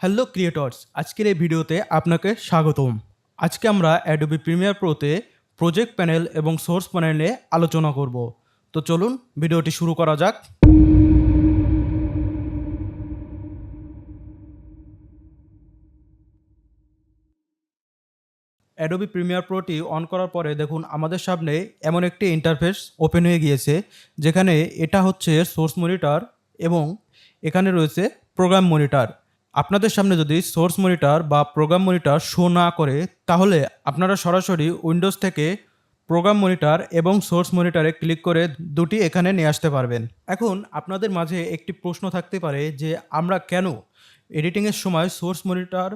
Hello creators, আজকের এই ভিডিওতে আপনাকে স্বাগতম। আজকে আমরা অ্যাডোবি প্রিমিয়ার প্রোতে প্রজেক্ট প্যানেল এবং সোর্স প্যানেল নিয়ে আলোচনা করব। তো চলুন ভিডিওটি শুরু করা যাক। অ্যাডোবি প্রিমিয়ার প্রোটি অন করার পরে দেখুন আমাদের সামনে এমন একটি ইন্টারফেস ওপেন হয়ে গিয়েছে, যেখানে এটা হচ্ছে সোর্স মনিটর এবং এখানে রয়েছে প্রোগ্রাম মনিটর। আপনাদের সামনে যদি সোর্স মনিটর বা প্রোগ্রাম মনিটর শো না করে, তাহলে আপনারা সরাসরি উইন্ডোজ থেকে প্রোগ্রাম মনিটর এবং সোর্স মনিটরে ক্লিক করে দুটি এখানে নিয়ে আসতে পারবেন। এখন আপনাদের মাঝে একটি প্রশ্ন থাকতে পারে যে আমরা কেন এডিটিংয়ের সময় সোর্স মনিটর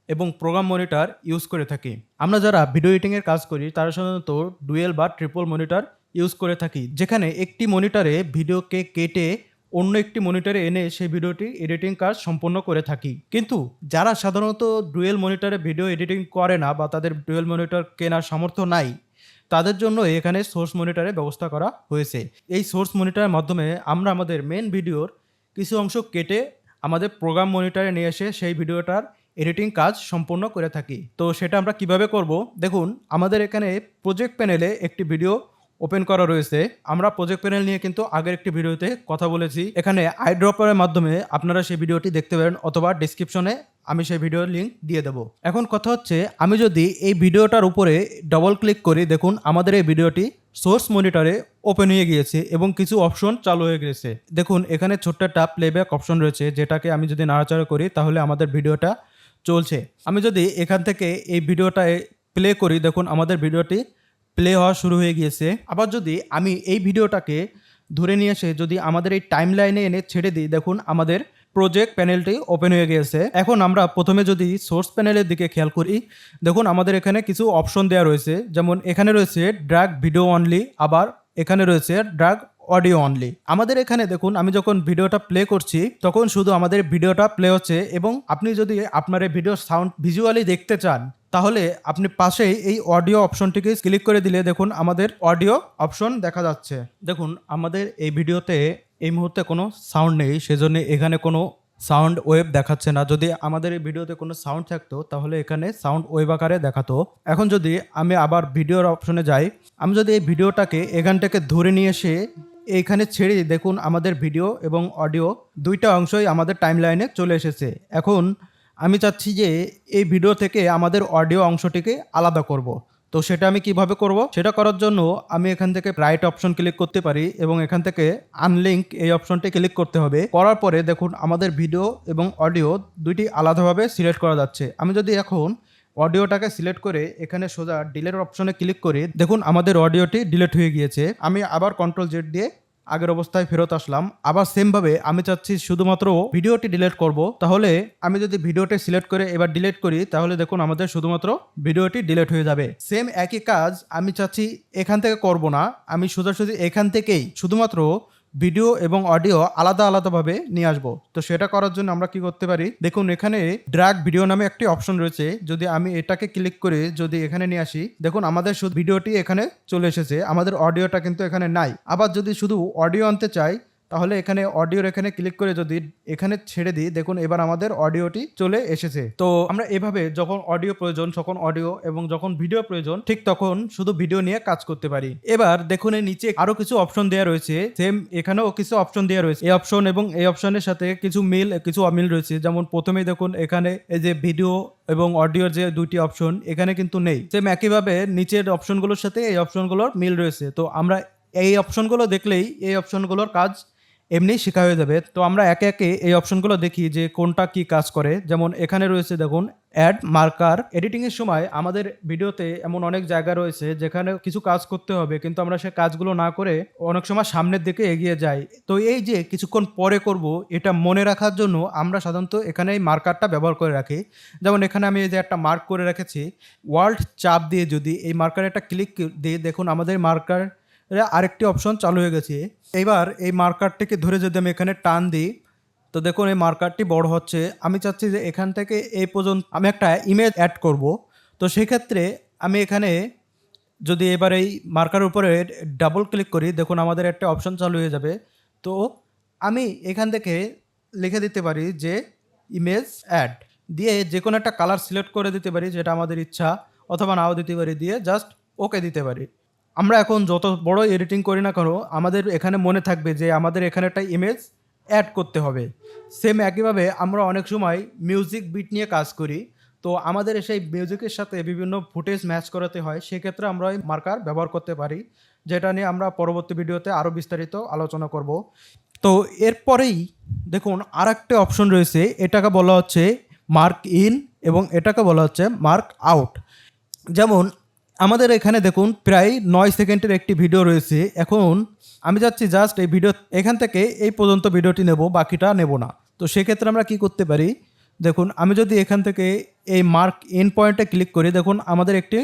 এবং প্রোগ্রাম মনিটর ইউজ করে থাকি। আমরা যারা ভিডিও এডিটিংয়ের কাজ করি তারা সাধারণত ডুয়েল বা ট্রিপল মনিটর ইউজ করে থাকি, যেখানে একটি মনিটরে ভিডিওকে কেটে অন্য একটি মনিটরে এনে সেই ভিডিওটি এডিটিং কাজ সম্পন্ন করে থাকি। কিন্তু যারা সাধারণত ডুয়েল মনিটরে ভিডিও এডিটিং করে না বা তাদের ডুয়েল মনিটর কেনার সামর্থ্য নাই, তাদের জন্য এখানে সোর্স মনিটরের ব্যবস্থা করা হয়েছে। এই সোর্স মনিটরের মাধ্যমে আমরা আমাদের মেন ভিডিওর কিছু অংশ কেটে আমাদের প্রোগ্রাম মনিটরে নিয়ে এসে সেই ভিডিওটার এডিটিং কাজ সম্পন্ন করে থাকি। তো সেটা আমরা কিভাবে করব, দেখুন আমাদের এখানে প্রজেক্ট প্যানেলে একটি ভিডিও ওপেন করা রয়েছে। আমরা প্রজেক্ট প্যানেল নিয়ে কিন্তু আগের একটি ভিডিওতে কথা বলেছি। এখানে আইড্রপারের মাধ্যমে আপনারা সেই ভিডিওটি দেখতে পারেন, অথবা ডিসক্রিপশনে আমি সেই ভিডিওর লিঙ্ক দিয়ে দেবো। এখন কথা হচ্ছে, আমি যদি এই ভিডিওটার উপরে ডবল ক্লিক করি, দেখুন আমাদের এই ভিডিওটি সোর্স মনিটরে ওপেন হয়ে গিয়েছে এবং কিছু অপশন চালু হয়ে গেছে। দেখুন এখানে ছোট্ট একটা প্লেব্যাক অপশন রয়েছে, যেটাকে আমি যদি নাড়াচাড়া করি তাহলে আমাদের ভিডিওটা চলছে। আমি যদি এখান থেকে এই ভিডিওটা প্লে করি, দেখুন আমাদের ভিডিওটি প্লে হওয়া শুরু হয়ে গিয়েছে। আবার যদি আমি এই ভিডিওটাকে ধরে নিয়ে এসে যদি আমাদের এই টাইম লাইনে এনে ছেড়ে দিই, দেখুন আমাদের প্রজেক্ট প্যানেলটি ওপেন হয়ে গিয়েছে। এখন আমরা প্রথমে যদি সোর্স প্যানেলের দিকে খেয়াল করি, দেখুন আমাদের এখানে কিছু অপশন দেওয়া রয়েছে, যেমন এখানে রয়েছে ড্র্যাগ ভিডিও অনলি, আবার এখানে রয়েছে ড্র্যাগ অডিও অনলি। আমাদের এখানে দেখুন আমি যখন ভিডিওটা প্লে করছি তখন শুধু আমাদের ভিডিওটা প্লে হচ্ছে, এবং আপনি যদি আপনার এই ভিডিও সাউন্ড ভিজুয়ালি দেখতে চান তাহলে আপনি পাশেই এই অডিও অপশনটিকে ক্লিক করে দিলে দেখুন আমাদের অডিও অপশন দেখা যাচ্ছে। দেখুন আমাদের এই ভিডিওতে এই মুহূর্তে কোনো সাউন্ড নেই, সেজন্য এখানে কোনো সাউন্ড ওয়েভ দেখাচ্ছে না। যদি আমাদের এই ভিডিওতে কোনো সাউন্ড থাকতো তাহলে এখানে সাউন্ড ওয়েভ আকারে দেখাতো। এখন যদি আমি আবার ভিডিওর অপশনে যাই, আমি যদি এই ভিডিওটাকে এখান থেকে ধরে নিয়ে এসে এইখানে ছেড়ে দিই, দেখুন আমাদের ভিডিও এবং অডিও দুইটা অংশই আমাদের টাইমলাইনে চলে এসেছে। এখন আমি চাচ্ছি যে এই ভিডিও থেকে আমাদের অডিও অংশটিকে আলাদা করব। তো সেটা আমি কিভাবে করব, সেটা করার জন্য আমি এখান থেকে রাইট অপশন ক্লিক করতে পারি এবং এখান থেকে আনলিঙ্ক এই অপশনটি ক্লিক করতে হবে। করার পরে দেখুন আমাদের ভিডিও এবং অডিও দুইটি আলাদাভাবে সিলেক্ট করা যাচ্ছে। আমি যদি এখন অডিওটাকে সিলেক্ট করে এখানে সোজা ডিলেট অপশনে ক্লিক করি, দেখুন আমাদের অডিওটি ডিলিট হয়ে গিয়েছে। আমি আবার কন্ট্রোল জেড দিয়ে আগের অবস্থায় ফেরত আসলাম। আবার সেমভাবে আমি চাচ্ছি শুধুমাত্র ভিডিওটি ডিলিট করব, তাহলে আমি যদি ভিডিওটি সিলেক্ট করে এবার ডিলিট করি তাহলে দেখুন আমাদের শুধুমাত্র ভিডিওটি ডিলিট হয়ে যাবে। সেম একই কাজ আমি চাচ্ছি এখান থেকে করব না, আমি সোজাসুজি এখান থেকেই শুধুমাত্র ভিডিও এবং অডিও আলাদা আলাদাভাবে নিয়ে আসবো। তো সেটা করার জন্য আমরা কি করতে পারি, দেখুন এখানে ড্র্যাগ ভিডিও নামে একটি অপশন রয়েছে। যদি আমি এটাকে ক্লিক করে যদি এখানে নিয়ে আসি, দেখুন আমাদের শুধু ভিডিওটি এখানে চলে এসেছে, আমাদের অডিওটা কিন্তু এখানে নাই। আবার যদি শুধু অডিও আনতে চাই তাহলে এখানে অডিওর এখানে ক্লিক করে যদি এখানে ছেড়ে দিই, দেখুন এবার আমাদের অডিওটি চলে এসেছে। তো আমরা এভাবে যখন অডিও প্রয়োজন তখন অডিও, এবং যখন ভিডিও প্রয়োজন ঠিক তখন শুধু ভিডিও নিয়ে কাজ করতে পারি। এবার দেখুন এর নিচে আরো কিছু অপশন দেওয়া রয়েছে, সেম এখানেও কিছু অপশন দেওয়া রয়েছে। এই অপশন এবং এই অপশনের সাথে কিছু মিল কিছু অমিল রয়েছে। যেমন প্রথমেই দেখুন এখানে এই যে ভিডিও এবং অডিওর যে দুইটি অপশন এখানে কিন্তু নেই। সেম একইভাবে নিচের অপশনগুলোর সাথে এই অপশনগুলোর মিল রয়েছে। তো আমরা এই অপশনগুলো দেখলেই এই অপশনগুলোর কাজ এমনি শেখা হয়ে যাবে। তো আমরা একে একে এই অপশনগুলো দেখি যে কোনটা কি কাজ করে। যেমন এখানে রয়েছে দেখুন অ্যাড মার্কার। এডিটিং এর সময় আমাদের ভিডিওতে এমন অনেক জায়গা রয়েছে যেখানে কিছু কাজ করতে হবে, কিন্তু আমরা সেই কাজগুলো না করে অনেক সময় সামনের দিকে এগিয়ে যাই। তো এই যে কিছুক্ষণ পরে করব, এটা মনে রাখার জন্য আমরা সাধারণত এখানে এই মার্কারটা ব্যবহার করে রাখি। যেমন এখানে আমি এই যে একটা মার্ক করে রেখেছি, ওয়ার্ল্ড চাপ দিয়ে যদি এই মার্কারে একটা ক্লিক দিই, দেখুন আমাদের মার্কার আরেকটি অপশন চালু হয়ে গেছে। এবার এই মার্কারটিকে ধরে যদি আমি এখানে টান দিই, তো দেখুন এই মার্কারটি বড় হচ্ছে। আমি চাচ্ছি যে এখান থেকে এই পর্যন্ত আমি একটা ইমেজ অ্যাড করব। তো সেক্ষেত্রে আমি এখানে যদি এবার এই মার্কার উপরে ডাবল ক্লিক করি, দেখুন আমাদের একটা অপশন চালু হয়ে যাবে। তো আমি এখান থেকে লিখে দিতে পারি যে ইমেজ অ্যাড। দিয়ে যে কোনো একটা কালার সিলেক্ট করে দিতে পারি যেটা আমাদের ইচ্ছা, অথবা নাও দিতে পারি, দিয়ে জাস্ট ওকে দিতে পারি। আমরা এখন যত বড় এডিটিং করি না কেন আমাদের এখানে মনে থাকবে যে আমাদের এখানে একটা ইমেজ অ্যাড করতে হবে। সেম একইভাবে আমরা অনেক সময় মিউজিক বিট নিয়ে কাজ করি, তো আমাদের সেই মিউজিকের সাথে বিভিন্ন ফুটেজ ম্যাচ করাতে হয়, সেক্ষেত্রে আমরা এই মার্কার ব্যবহার করতে পারি, যেটা নিয়ে আমরা পরবর্তী ভিডিওতে আরও বিস্তারিত আলোচনা করব। তো এরপরেই দেখুন আর একটা অপশন রয়েছে, এটাকে বলা হচ্ছে মার্ক ইন এবং এটাকে বলা হচ্ছে মার্ক আউট। যেমন আমাদের এখানে দেখুন প্রায় 9 সেকেন্ডের একটি ভিডিও রয়েছে। এখন আমি যাচ্ছি জাস্ট এই ভিডিও এখান থেকে এই পর্যন্ত ভিডিওটি নেব, বাকিটা নেব না। তো সেক্ষেত্রে আমরা কি করতে পারি, দেখুন আমি যদি এখান থেকে এই মার্ক ইন পয়েন্টে ক্লিক করি, দেখুন আমাদের একটি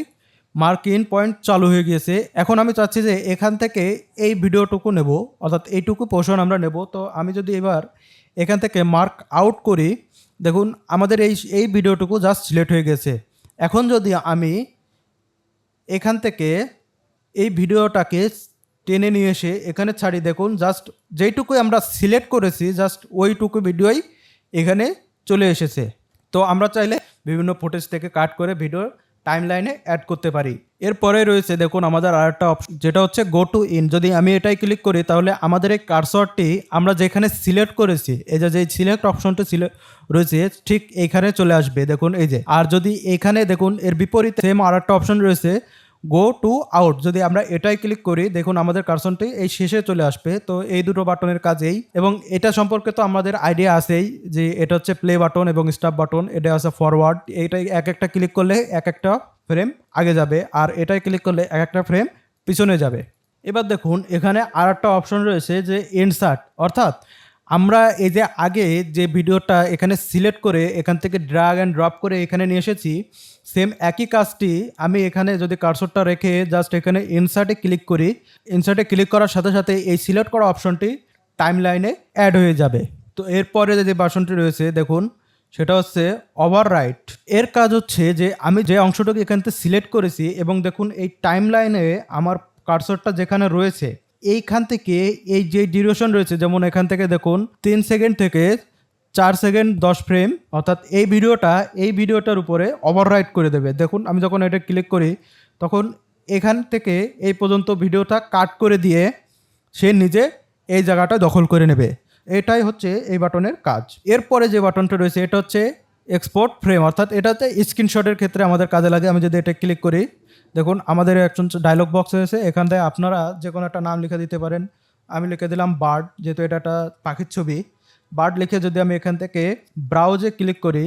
মার্ক ইন পয়েন্ট চালু হয়ে গিয়েছে। এখন আমি চাচ্ছি যে এখান থেকে এই ভিডিওটুকু নেব, অর্থাৎ এইটুকু পোর্শন আমরা নেব। তো আমি যদি এবার এখান থেকে মার্ক আউট করি, দেখুন আমাদের এই ভিডিওটুকু জাস্ট সিলেক্ট হয়ে গেছে। এখন যদি আমি এখান থেকে এই ভিডিওটাকে টেনে নিয়ে এসে এখানে ছাড়ি, দেখুন জাস্ট যেইটুকু আমরা সিলেক্ট করেছি জাস্ট ওইটুকু ভিডিওই এখানে চলে এসেছে। তো আমরা চাইলে বিভিন্ন ফুটেজ থেকে কাট করে ভিডিও টাইমলাইনে অ্যাড করতে পারি। এরপরে রয়েছে দেখুন আমাদের আরেকটা অপশন, যেটা হচ্ছে গো টু ইন। যদি আমি এটাই ক্লিক করি তাহলে আমাদের এই কার্সরটি আমরা যেখানে সিলেক্ট করেছি, এই যে সিলেক্ট অপশনটা রয়েছে ঠিক এইখানে চলে আসবে, দেখুন এই যে। আর যদি এখানে দেখুন এর বিপরীতে সেম আর একটা অপশন রয়েছে গো টু আউট। যদি আমরা এটাই ক্লিক করি দেখুন আমাদের কার্সনটি এই শেষে চলে আসবে। তো এই দুটো বাটনের কাজেই, এবং এটা সম্পর্কে তো আমাদের আইডিয়া আছেই যে এটা হচ্ছে প্লে বাটন এবং স্টপ বাটন, এটা আছে ফরওয়ার্ড। এইটাই এক একটা ক্লিক করলে এক একটা ফ্রেম আগে যাবে, আর এটাই ক্লিক করলে এক একটা ফ্রেম পিছনে যাবে। এবার দেখুন এখানে আর একটা অপশন রয়েছে যে ইনসার্ট, অর্থাৎ আমরা এই যে আগে যে ভিডিওটা এখানে সিলেক্ট করে এখান থেকে ড্র্যাগ অ্যান্ড ড্রপ করে এখানে নিয়ে এসেছি, সেম একই কাজটি আমি এখানে যদি কার্সরটা রেখে জাস্ট এখানে ইনসার্টে ক্লিক করি, ইনসার্টে ক্লিক করার সাথে সাথে এই সিলেক্ট করা অপশনটি টাইমলাইনে অ্যাড হয়ে যাবে। তো এরপরে যে বাটনটি রয়েছে দেখুন সেটা হচ্ছে ওভাররাইট। এর কাজ হচ্ছে যে আমি যে অংশটুকু এখান থেকে সিলেক্ট করেছি এবং দেখুন এই টাইমলাইনে আমার কার্সরটা যেখানে রয়েছে এইখান থেকে এই যে ডিউরেশন রয়েছে, যেমন এখান থেকে দেখুন 3 সেকেন্ড থেকে 4 সেকেন্ড 10 ফ্রেম, অর্থাৎ এই ভিডিওটার উপরে ওভাররাইট করে দেবে। দেখুন আমি যখন এটা ক্লিক করি তখন এখান থেকে এই পর্যন্ত ভিডিওটা কাট করে দিয়ে সে নিজে এই জায়গাটা দখল করে নেবে। এটাই হচ্ছে এই বাটনের কাজ। এরপরে যে বাটনটা রয়েছে এটা হচ্ছে এক্সপোর্ট ফ্রেম, অর্থাৎ এটাতে স্ক্রিনশটের ক্ষেত্রে আমাদের কাজে লাগে। আমি যদি এটা ক্লিক করি দেখুন আমাদের একজন ডায়লগ বক্স হয়েছে, এখান থেকে আপনারা যে কোনো একটা নাম লিখে দিতে পারেন। আমি লিখে দিলাম বার্ড, যেহেতু এটা একটা পাখির ছবি। বার্ড লিখে যদি আমি এখান থেকে ব্রাউজে ক্লিক করি,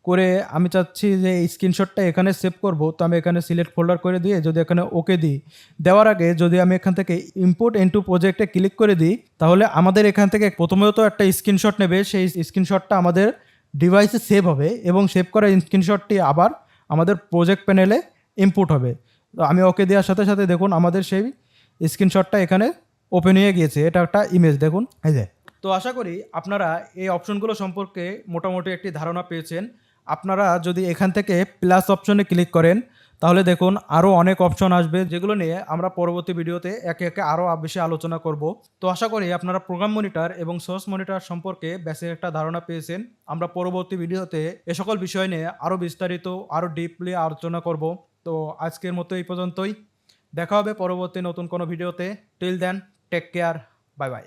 করে আমি চাচ্ছি যে এই স্ক্রিনশটটা এখানে সেভ করব, তো আমি এখানে সিলেক্ট ফোল্ডার করে দিয়ে যদি এখানে ওকে দিই, দেওয়ার আগে যদি আমি এখান থেকে ইম্পোর্ট ইনটু প্রজেক্টে ক্লিক করে দিই, তাহলে আমাদের এখান থেকে প্রথমত একটা স্ক্রিনশট নেবে, সেই স্ক্রিনশটটা আমাদের ডিভাইসে সেভ হবে এবং সেভ করা স্ক্রিনশটটি আবার আমাদের প্রজেক্ট প্যানেলে ইনপুট হবে। তো আমি ওকে দেওয়ার সাথে সাথে দেখুন আমাদের সেই স্ক্রিনশটটা এখানে ওপেন হয়ে গিয়েছে, এটা একটা ইমেজ দেখুন এই যে। তো আশা করি আপনারা এই অপশনগুলো সম্পর্কে মোটামুটি একটি ধারণা পেয়েছেন। আপনারা যদি এখান থেকে প্লাস অপশনে ক্লিক করেন তাহলে দেখুন আরও অনেক অপশন আসবে, যেগুলো নিয়ে আমরা পরবর্তী ভিডিওতে একে একে আরও বেশি আলোচনা করব। তো আশা করি আপনারা প্রোগ্রাম মনিটর এবং সোর্স মনিটর সম্পর্কে বেসিক একটা ধারণা পেয়েছেন। আমরা পরবর্তী ভিডিওতে এ সকল বিষয় নিয়ে আরও বিস্তারিত আরও ডিপলি আলোচনা করব। তো আজকের মতো এই পর্যন্তই, দেখা হবে পরবর্তী নতুন কোনো ভিডিওতে। Till then take care, bye by.